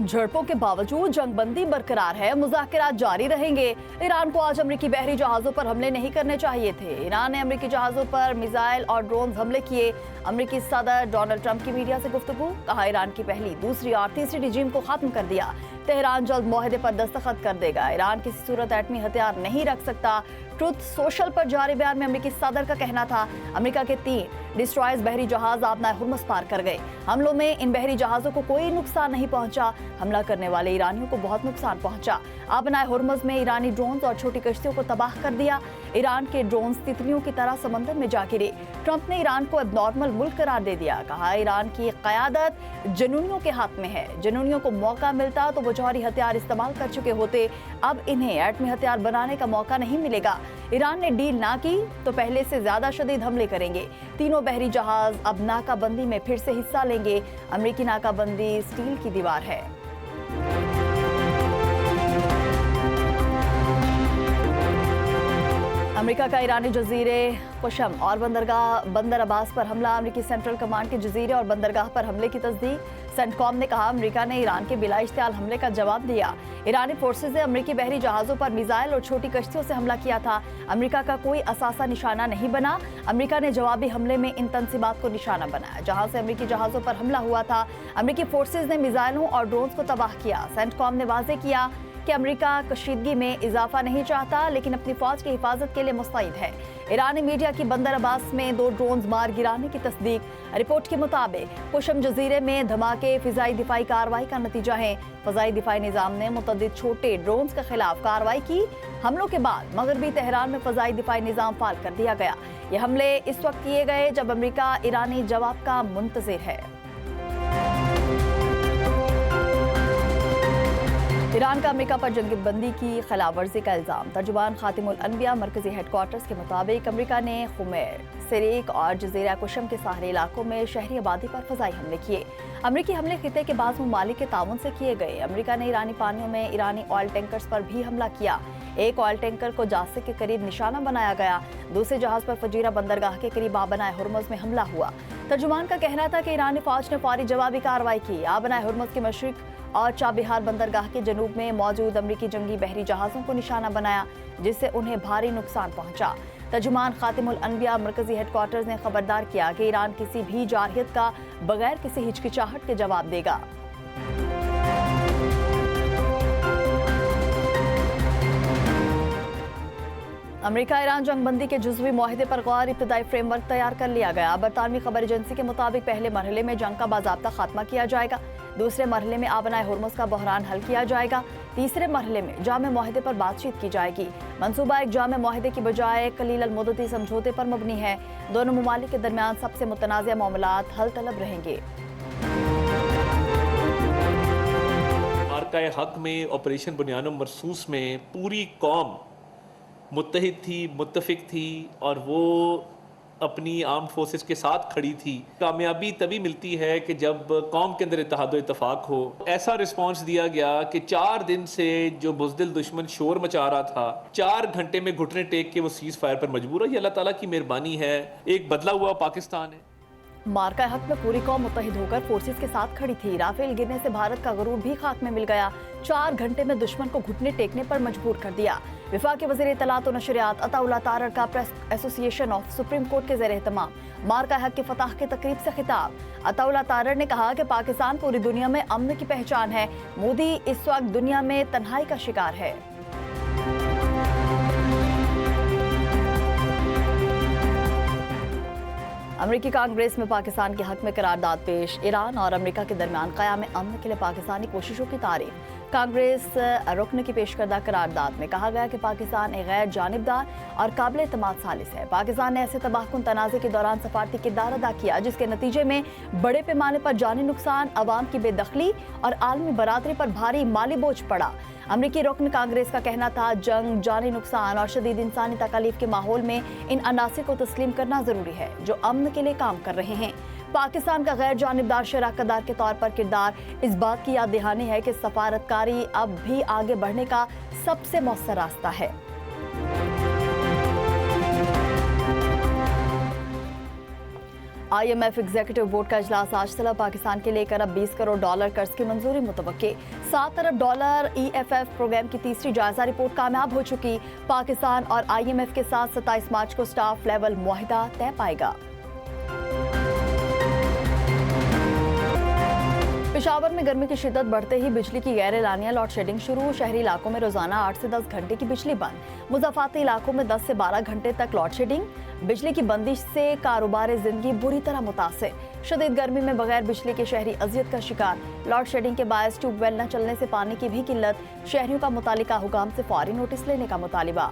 झड़पों के बावजूद जंगबंदी बरकरार है, मुज़ाकरात जारी रहेंगे। ईरान को आज अमेरिकी बहरी जहाज़ों पर हमले नहीं करने चाहिए थे। ईरान ने अमेरिकी जहाज़ों पर मिसाइल और ड्रोन हमले किए। अमेरिकी सदर डोनाल्ड ट्रंप की मीडिया से गुफ्तगू, कहा ईरान की पहली, दूसरी और तीसरी रिजीम को खत्म कर दिया। तेहरान जल्द मुआहदे पर दस्तखत कर देगा। ईरान किसी सूरत एटमी हथियार नहीं रख सकता। ट्रुथ सोशल पर जारी बयान में अमेरिकी सदर का कहना था, अमेरिका के 3 डिस्ट्रॉयर्स बहरी जहाज आबनाए हुर्मुज़ पार कर गए। हमलों में इन बहरी जहाज़ों को कोई नुकसान नहीं पहुंचा। हमला करने वाले ईरानियों को बहुत नुकसान पहुंचा। आबनाए हुर्मुज़ में ईरानी ड्रोन्स और छोटी कश्तियों को तबाह कर दिया। ईरान के ड्रोन्स तितलियों की तरह समंदर में जा गिरे। ट्रंप ने ईरान को एबनॉर्मल मुल्क करार दे दिया। कहा, ईरान की क़यादत जनूनियों के हाथ में है। जनूनियों को मौका मिलता तो वो जौहरी हथियार इस्तेमाल कर चुके होते। अब इन्हें एटमी हथियार बनाने का मौका नहीं मिलेगा। ईरान ने डील ना की तो पहले से ज्यादा शदीद हमले करेंगे। तीनों बहरी जहाज अब नाकाबंदी में फिर से हिस्सा लेंगे। अमेरिकी नाकाबंदी स्टील की दीवार है। अमेरिका का ईरानी जजीरे कुशम और बंदर अब्बास पर हमला। अमेरिकी सेंट्रल कमांड के जजीरे और बंदरगाह पर हमले की तस्दीक। सेंटकॉम ने कहा, अमेरिका ने ईरान के बिला इश्तियाल हमले का जवाब दिया। ईरानी फोर्सेज ने अमेरिकी बहरी जहाज़ों पर मिसाइल और छोटी कश्तियों से हमला किया था। अमेरिका का कोई असासा निशाना नहीं बना। अमेरिका ने जवाबी हमले में इन तंसीबात को निशाना बनाया जहां से अमेरिकी जहाज़ों पर हमला हुआ था। अमेरिकी फोर्सेज ने मिसाइलों और ड्रोन्स को तबाह किया। सेंटकॉम ने वाज़ेह किया कि अमेरिका कशीदगी में इजाफा नहीं चाहता, लेकिन अपनी फौज की हिफाजत के लिए मुस्तैद है। ईरानी मीडिया की बंदर अब्बास में 2 ड्रोन्स मार गिराने की तस्दीक। रिपोर्ट के मुताबिक कुशम जजीरे में धमाके फिजाई दिफाई कार्रवाई का नतीजा है। फजाई दिफाई निज़ाम ने मुतअद्दिद छोटे ड्रोन्स के खिलाफ कार्रवाई की। हमलों के बाद मगरबी तेहरान में फजाई दिफाई निज़ाम फाल कर दिया गया। ये हमले इस वक्त किए गए जब अमेरिका ईरानी जवाब का मुंतज़िर है। ईरान का अमेरिका पर जंगबंदी की खिलाफ वर्जी का इल्ज़ाम। तर्जुमान खातिमुल अनबिया मरकजी हेडक्वार्टर्स के मुताबिक अमेरिका ने खुमैर, सिरिक और जजीरा कुशम के साहरी इलाकों में शहरी आबादी पर फजाई हमले किए। अमेरिकी हमले खिते के बाज़ ममालिक के ताउन से किए गए। अमेरिका ने ईरानी पानियों में ईरानी ऑयल टैंकर्स पर भी हमला किया। एक ऑयल टैंकर को जासे के करीब निशाना बनाया गया। दूसरे जहाज पर फजीरा बंदरगाह के करीब आबनाए हुर्मुज़ में हमला हुआ। तर्जुमान का कहना था कि ईरानी फौज ने फौरी जवाबी कार्रवाई की। आबनाए हुर्मुज़ के मशरिक और चाबिहार बंदरगाह के जनूब में मौजूद अमेरिकी जंगी बहरी जहाज़ों को निशाना बनाया, जिससे उन्हें भारी नुकसान पहुंचा। तर्जुमान खातिमुल अनबिया मरकजी हेडक्वार्टर्स ने खबरदार किया कि ईरान किसी भी जारहियत का बगैर किसी हिचकिचाहट के जवाब देगा। अमेरिका ईरान जंगबंदी के जुज़वी मुआहदे पर गौर, इब्तदाई फ्रेमवर्क तैयार कर लिया गया। बरतानवी खबर एजेंसी के मुताबिक पहले मरहले में जंग का बाज़ाब्ता खात्मा किया जाएगा। दूसरे मरहले में आबनाए हुर्मुज़ का बहरान हल किया जाएगा। तीसरे मरहले में जामे मुआहदे पर बातचीत की जाएगी। मंसूबा एक जामे मुआहदे की बजाय कलील अल-मुद्दती समझौते पर मबनी है। दोनों ममालिक के दरमियान सबसे मुतनाज़िया मामलात हल तलब रहेंगे। मार्का हक में ऑपरेशन बुनियान मरसूस में पूरी कौम मुत्तहिद थी, मुत्तफिक थी और वो अपनी आर्म फोर्सेस के साथ खड़ी थी। कामयाबी तभी मिलती है कि जब कौम के अंदर इत्तेहाद व इत्तफाक हो। ऐसा रिस्पांस दिया गया कि 4 दिन से जो बुज़दिल दुश्मन शोर मचा रहा था, 4 घंटे में घुटने टेक के वो सीज़ फायर पर मजबूर है। ये अल्लाह ताला की मेहरबानी है। एक बदला हुआ पाकिस्तान है। मार्का हक में पूरी कौम मुत्तहिद होकर फोर्सेस के साथ खड़ी थी। राफेल गिरने से भारत का गरूर भी खाक में मिल गया। 4 घंटे में दुश्मन को घुटने टेकने पर मजबूर कर दिया। विफाकी वज़ीर इत्तलात और नशरियात अताउल्लाह तारड़ का press association of supreme court के ज़ेर एहतमाम मार्का हक के फतह की तकरीब से खिताब। अताउल्लाह तारड़ ने कहा कि पाकिस्तान पूरी दुनिया में अमन की पहचान है। मोदी इस वक्त दुनिया में तन्हाई का शिकार है। अमेरिकी कांग्रेस में पाकिस्तान के हक में करारदाद पेश। ईरान और अमेरिका के दरमियान क़याम अमन के लिए पाकिस्तानी कोशिशों की तारीफ। कांग्रेस रुकन की पेश करदा करारदाद में कहा गया कि पाकिस्तान एक गैर जानिबदार और काबिल एतमाद सालिस है। पाकिस्तान ने ऐसे तबाहकुन तनाज़े के दौरान सफारती किरदार अदा किया जिसके नतीजे में बड़े पैमाने पर जानी नुकसान, अवाम की बेदखली और आलमी बरादरी पर भारी माली बोझ पड़ा। अमरीकी रुकन कांग्रेस का कहना था, जंग, जानी नुकसान और शदीद इंसानी तकालीफ के माहौल में इन अनासिर को तस्लीम करना जरूरी है जो अमन के लिए काम कर रहे हैं। पाकिस्तान का गैर जानिबदार शराकतदार के तौर पर किरदार इस बात की याद दहानी है कि सफारतकारी अब भी आगे बढ़ने का सबसे मौसर रास्ता है। IMF एग्जीक्यूटिव बोर्ड का इजलास आज तलब। पाकिस्तान के लिए अरब $20 करोड़ कर्ज की मंजूरी मुतवक्के। $7 अरब EFF प्रोग्राम की तीसरी जायजा रिपोर्ट कामयाब हो चुकी। पाकिस्तान और IMF के साथ 27 मार्च को स्टाफ लेवल मुआहिदा तय पाएगा। पेशावर में गर्मी की शिद्दत बढ़ते ही बिजली की गैर एलानिया लोड शेडिंग शुरू। शहरी इलाकों में रोजाना 8 से 10 घंटे की बिजली बंद। मुज़ाफ़ाती इलाकों में 10 से 12 घंटे तक लोड शेडिंग। बिजली की बंदिश से कारोबार जिंदगी बुरी तरह मुतासिर। शदीद गर्मी में बगैर बिजली के शहरी अजियत का शिकार। लोड शेडिंग के बायस ट्यूबवेल न चलने से पानी की भी किल्लत। शहरियों का मुतालिका हुकाम से फौरी नोटिस लेने का मुतालिबा।